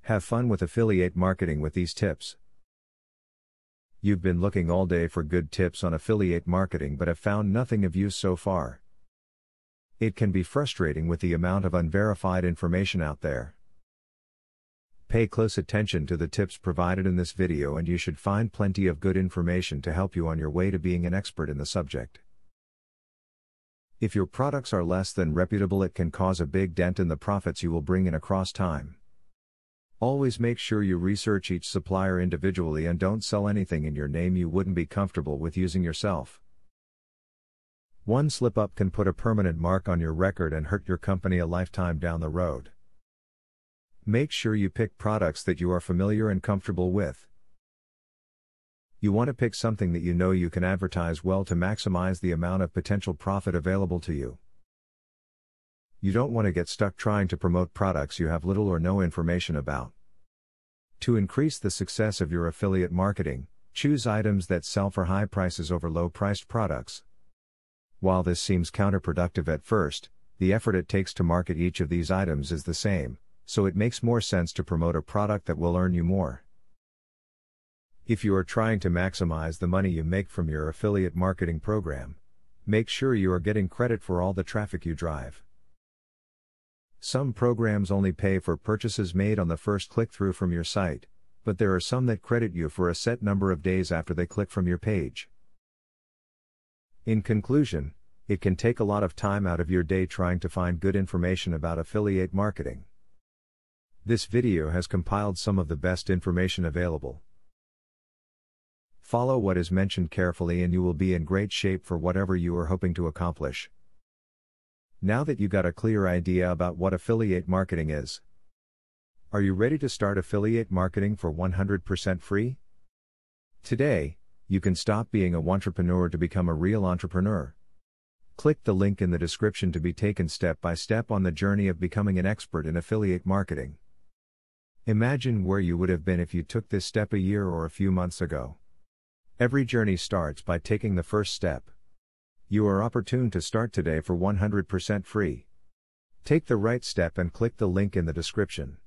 Have fun with affiliate marketing with these tips. You've been looking all day for good tips on affiliate marketing but have found nothing of use so far. It can be frustrating with the amount of unverified information out there. Pay close attention to the tips provided in this video and you should find plenty of good information to help you on your way to being an expert in the subject. If your products are less than reputable, it can cause a big dent in the profits you will bring in across time. Always make sure you research each supplier individually and don't sell anything in your name you wouldn't be comfortable with using yourself. One slip-up can put a permanent mark on your record and hurt your company a lifetime down the road. Make sure you pick products that you are familiar and comfortable with. You want to pick something that you know you can advertise well to maximize the amount of potential profit available to you. You don't want to get stuck trying to promote products you have little or no information about. To increase the success of your affiliate marketing, choose items that sell for high prices over low-priced products. While this seems counterproductive at first, the effort it takes to market each of these items is the same, so it makes more sense to promote a product that will earn you more. If you are trying to maximize the money you make from your affiliate marketing program, make sure you are getting credit for all the traffic you drive. Some programs only pay for purchases made on the first click-through from your site, but there are some that credit you for a set number of days after they click from your page. In conclusion, it can take a lot of time out of your day trying to find good information about affiliate marketing. This video has compiled some of the best information available. Follow what is mentioned carefully and you will be in great shape for whatever you are hoping to accomplish. Now that you got a clear idea about what affiliate marketing is, are you ready to start affiliate marketing for 100% free? Today, you can stop being a wantrepreneur to become a real entrepreneur. Click the link in the description to be taken step by step on the journey of becoming an expert in affiliate marketing. Imagine where you would have been if you took this step a year or a few months ago. Every journey starts by taking the first step. You are opportune to start today for 100% free. Take the right step and click the link in the description.